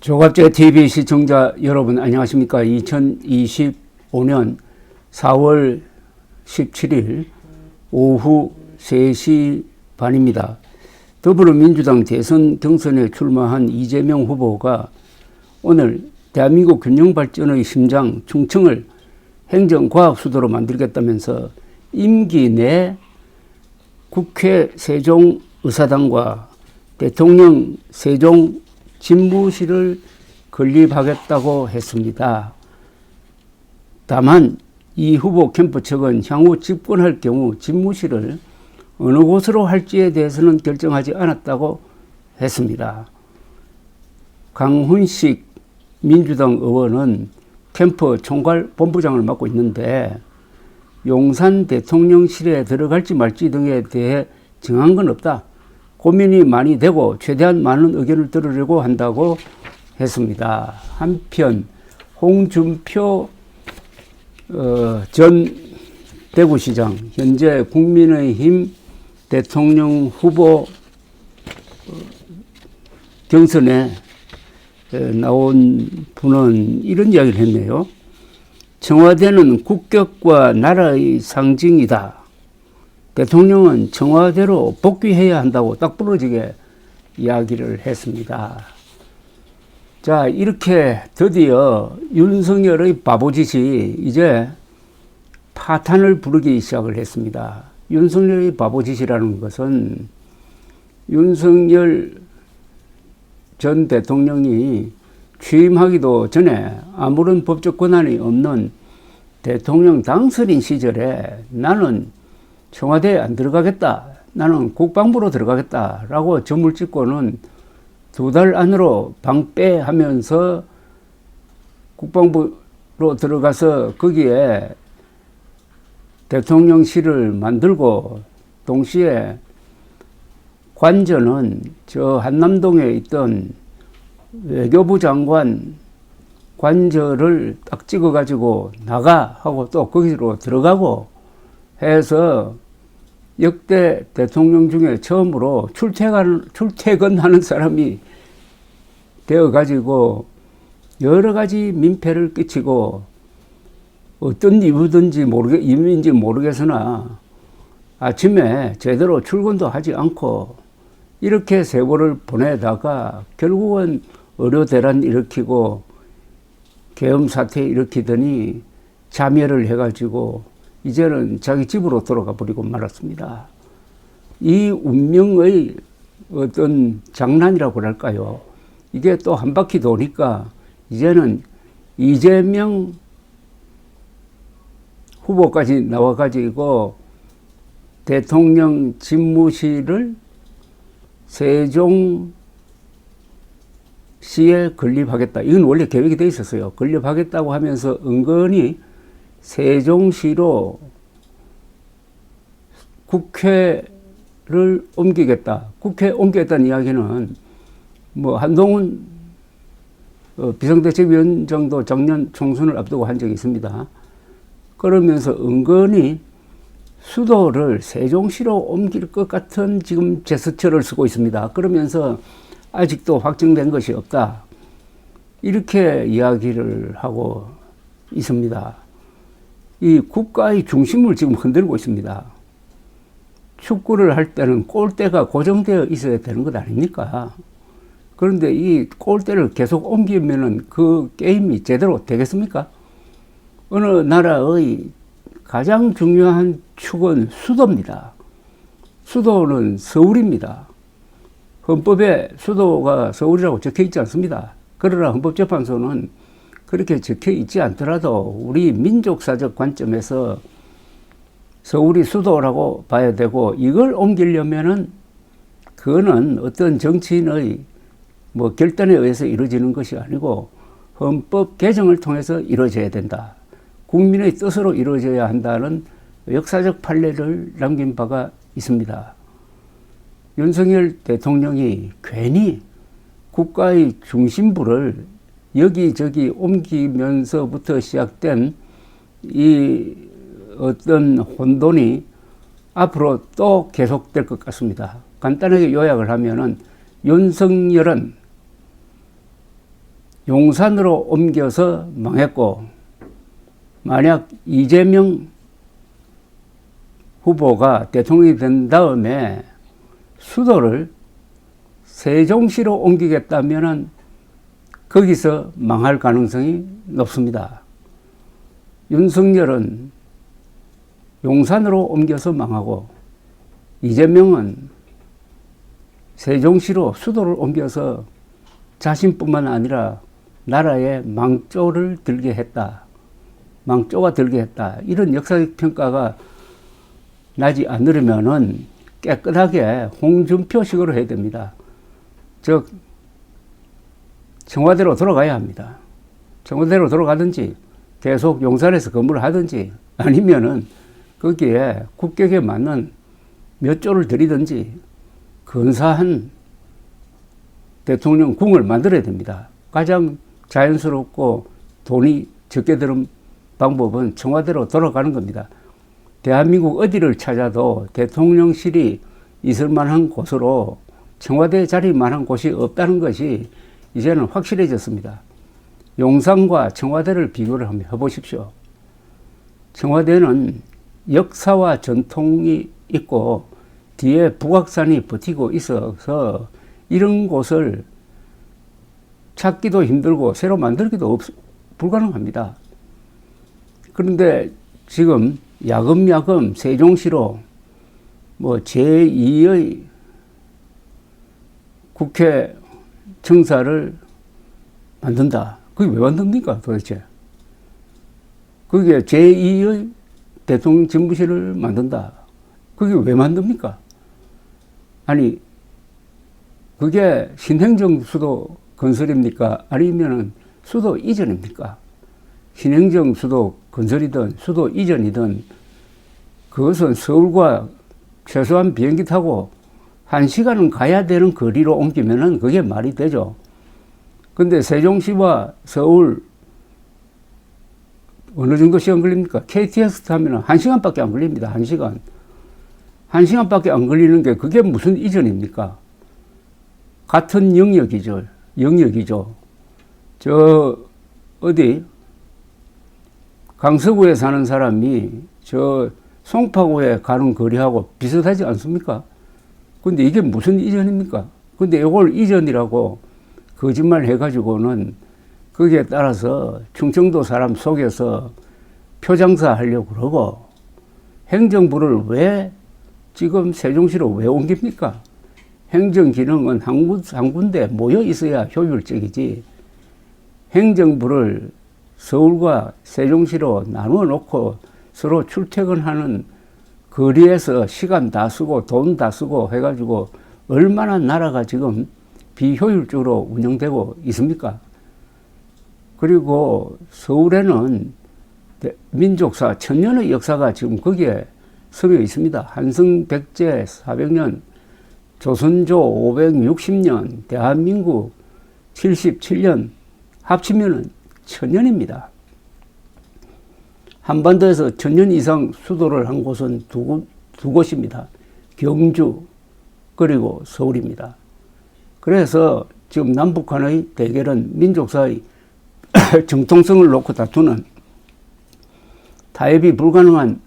조갑제 TV 시청자 여러분 안녕하십니까. 2025년 4월 17일 오후 3시 반입니다. 더불어민주당 대선 경선에 출마한 이재명 후보가 오늘 대한민국 균형발전의 심장 충청을 행정과학수도로 만들겠다면서 임기 내 국회 세종의사당과 대통령 세종집무실을 건립하겠다고 했습니다. 다만 이 후보 캠프 측은 향후 집권할 경우 집무실을 어느 곳으로 할지에 대해서는 결정하지 않았다고 했습니다. 강훈식 민주당 의원은 캠프 총괄 본부장을 맡고 있는데 용산 대통령실에 들어갈지 말지 등에 대해 정한 건 없다. 고민이 많이 되고 최대한 많은 의견을 들으려고 한다고 했습니다. 한편 홍준표 전 대구시장 현재 국민의힘 대통령 후보 경선에 나온 분은 이런 이야기를 했네요. 청와대는 국격과 나라의 상징이다. 대통령은 청와대로 복귀해야 한다고 딱 부러지게 이야기를 했습니다. 자, 이렇게 드디어 윤석열의 바보짓이 이제 파탄을 부르기 시작을 했습니다. 윤석열의 바보짓이라는 것은 윤석열 전 대통령이 취임하기도 전에 아무런 법적 권한이 없는 대통령 당선인 시절에 나는 청와대에 안 들어가겠다. 나는 국방부로 들어가겠다. 라고 점을 찍고는 2달 안으로 방빼하면서 국방부로 들어가서 거기에 대통령실을 만들고 동시에 관저는 저 한남동에 있던 외교부 장관 관저를 딱 찍어가지고 나가 하고 또 거기로 들어가고 해서 역대 대통령 중에 처음으로 출퇴근하는 사람이 되어가지고 여러 가지 민폐를 끼치고 어떤 이유인지 모르겠으나 아침에 제대로 출근도 하지 않고 이렇게 세월을 보내다가 결국은 의료대란 일으키고 계엄 사태 일으키더니 자멸을 해가지고 이제는 자기 집으로 돌아가 버리고 말았습니다. 이 운명의 어떤 장난이라고 할까요? 이게 또 한 바퀴 도니까 이제는 이재명 후보까지 나와가지고 대통령 집무실을 세종시에 건립하겠다. 이건 원래 계획이 돼 있었어요. 건립하겠다고 하면서 은근히 세종시로 국회를 옮기겠다. 국회 옮기겠다는 이야기는 뭐 한동훈 비상대책위원장도 작년 총선을 앞두고 한 적이 있습니다. 그러면서 은근히 수도를 세종시로 옮길 것 같은 지금 제스처를 쓰고 있습니다. 그러면서 아직도 확정된 것이 없다. 이렇게 이야기를 하고 있습니다. 이 국가의 중심을 지금 흔들고 있습니다. 축구를 할 때는 골대가 고정되어 있어야 되는 것 아닙니까? 그런데 이 골대를 계속 옮기면은 그 게임이 제대로 되겠습니까? 어느 나라의 가장 중요한 축은 수도입니다. 수도는 서울입니다. 헌법에 수도가 서울이라고 적혀 있지 않습니다. 그러나 헌법재판소는 그렇게 적혀 있지 않더라도 우리 민족사적 관점에서 서울이 수도라고 봐야 되고 이걸 옮기려면은 그거는 어떤 정치인의 뭐 결단에 의해서 이루어지는 것이 아니고 헌법 개정을 통해서 이루어져야 된다. 국민의 뜻으로 이루어져야 한다는 역사적 판례를 남긴 바가 있습니다. 윤석열 대통령이 괜히 국가의 중심부를 여기저기 옮기면서부터 시작된 이 어떤 혼돈이 앞으로 또 계속될 것 같습니다. 간단하게 요약을 하면은 윤석열은 용산으로 옮겨서 망했고, 만약 이재명 후보가 대통령이 된 다음에 수도를 세종시로 옮기겠다면 거기서 망할 가능성이 높습니다. 윤석열은 용산으로 옮겨서 망하고, 이재명은 세종시로 수도를 옮겨서 자신뿐만 아니라 나라에 망조를 들게 했다. 망조가 들게 했다. 이런 역사적 평가가 나지 않으려면은 깨끗하게 홍준표식으로 해야 됩니다. 즉, 청와대로 돌아가야 합니다. 청와대로 돌아가든지 계속 용산에서 근무를 하든지 아니면은 거기에 국격에 맞는 몇 조를 들이든지 근사한 대통령궁을 만들어야 됩니다. 가장 자연스럽고 돈이 적게 드는 방법은 청와대로 돌아가는 겁니다. 대한민국 어디를 찾아도 대통령실이 있을 만한 곳으로 청와대 자리만한 곳이 없다는 것이 이제는 확실해졌습니다. 용산과 청와대를 비교를 한번 해보십시오. 청와대는 역사와 전통이 있고 뒤에 북악산이 버티고 있어서 이런 곳을 찾기도 힘들고 새로 만들기도 불가능합니다. 그런데 지금 야금야금 세종시로 뭐 제2의 국회 청사를 만든다. 그게 왜 만듭니까 도대체? 그게 제2의 대통령 집무실을 만든다. 그게 왜 만듭니까? 아니, 그게 신행정 수도 건설입니까? 아니면은 수도 이전입니까? 신행정 수도 건설이든 수도 이전이든 그것은 서울과 최소한 비행기 타고 1시간은 가야 되는 거리로 옮기면은 그게 말이 되죠. 근데 세종시와 서울 어느 정도 시간 걸립니까? KTX 타면 1시간밖에 안 걸립니다. 1시간. 1시간밖에 안 걸리는 게 그게 무슨 이전입니까? 같은 영역이죠. 영역이죠. 저 어디 강서구에 사는 사람이 저 송파구에 가는 거리하고 비슷하지 않습니까? 근데 이게 무슨 이전입니까? 근데 이걸 이전이라고 거짓말 해가지고는 거기에 따라서 충청도 사람 속여서 표장사 하려고 그러고, 행정부를 왜 지금 세종시로 왜 옮깁니까? 행정기능은 한 군데 모여 있어야 효율적이지, 행정부를 서울과 세종시로 나누어 놓고 서로 출퇴근하는 거리에서 시간 다 쓰고 돈 다 쓰고 해가지고 얼마나 나라가 지금 비효율적으로 운영되고 있습니까? 그리고 서울에는 민족사 천년의 역사가 지금 거기에 서려 있습니다. 한성백제 400년, 조선조 560년, 대한민국 77년 합치면은 1000년입니다. 한반도에서 1000년 이상 수도를 한 곳은 두 곳입니다. 경주 그리고 서울입니다. 그래서 지금 남북한의 대결은 민족사의 정통성을 놓고 다투는 타협이 불가능한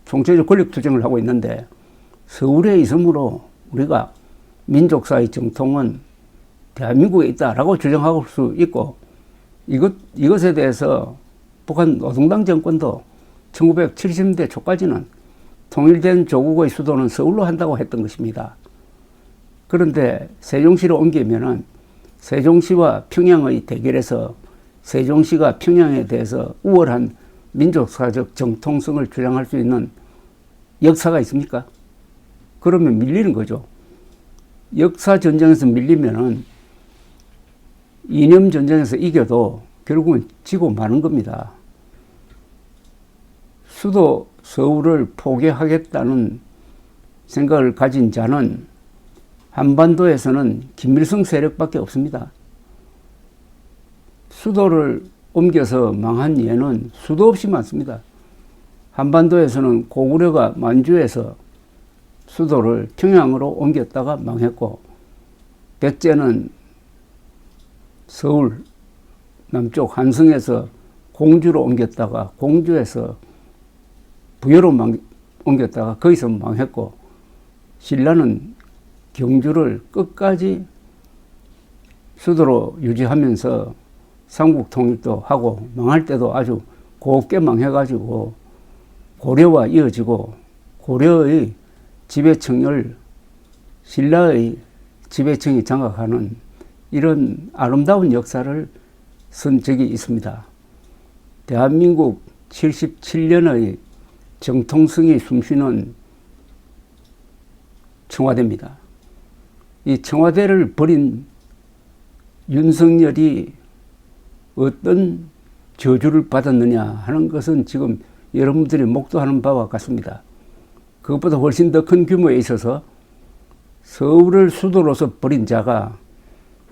총체적 권력 투쟁을 하고 있는데, 서울에 있으므로 우리가 민족사의 정통은 대한민국에 있다라고 주장할 수 있고, 이것에 대해서 북한 노동당 정권도 1970년대 초까지는 통일된 조국의 수도는 서울로 한다고 했던 것입니다. 그런데 세종시로 옮기면은 세종시와 평양의 대결에서 세종시가 평양에 대해서 우월한 민족사적 정통성을 주장할 수 있는 역사가 있습니까? 그러면 밀리는 거죠. 역사 전쟁에서 밀리면은 이념 전쟁에서 이겨도 결국은 지고 마는 겁니다. 수도 서울을 포기하겠다는 생각을 가진 자는 한반도에서는 김일성 세력밖에 없습니다. 수도를 옮겨서 망한 예는 수도 없이 많습니다. 한반도에서는 고구려가 만주에서 수도를 평양으로 옮겼다가 망했고, 백제는 서울 남쪽 한성에서 공주로 옮겼다가 공주에서 부여로 옮겼다가 거기서 망했고, 신라는 경주를 끝까지 수도로 유지하면서 삼국 통일도 하고 망할 때도 아주 곱게 망해가지고 고려와 이어지고, 고려의 지배층을 신라의 지배층이 장악하는 이런 아름다운 역사를 쓴 적이 있습니다. 대한민국 77년의 정통성이 숨쉬는 청와대입니다. 이 청와대를 버린 윤석열이 어떤 저주를 받았느냐 하는 것은 지금 여러분들이 목도하는 바와 같습니다. 그것보다 훨씬 더 큰 규모에 있어서 서울을 수도로서 버린 자가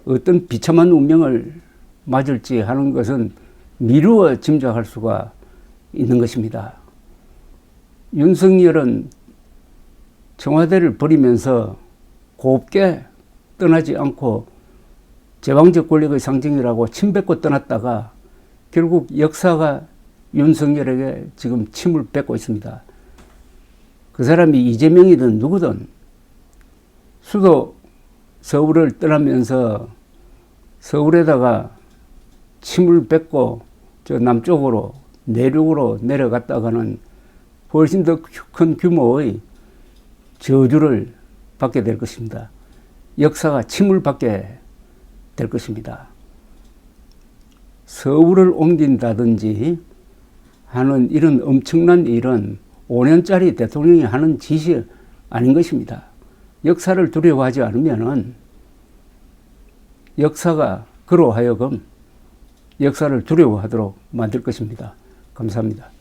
어떤 비참한 운명을 맞을지 하는 것은 미루어 짐작할 수가 있는 것입니다. 윤석열은 청와대를 버리면서 곱게 떠나지 않고 제왕적 권력의 상징이라고 침 뱉고 떠났다가 결국 역사가 윤석열에게 지금 침을 뱉고 있습니다. 그 사람이 이재명이든 누구든 수도 서울을 떠나면서 서울에다가 침을 뱉고 저 남쪽으로 내륙으로 내려갔다가는 훨씬 더 큰 규모의 저주를 받게 될 것입니다. 역사가 침을 받게 될 것입니다. 서울을 옮긴다든지 하는 이런 엄청난 일은 5년짜리 대통령이 하는 짓이 아닌 것입니다. 역사를 두려워하지 않으면은 역사가 그로 하여금 역사를 두려워하도록 만들 것입니다. 감사합니다.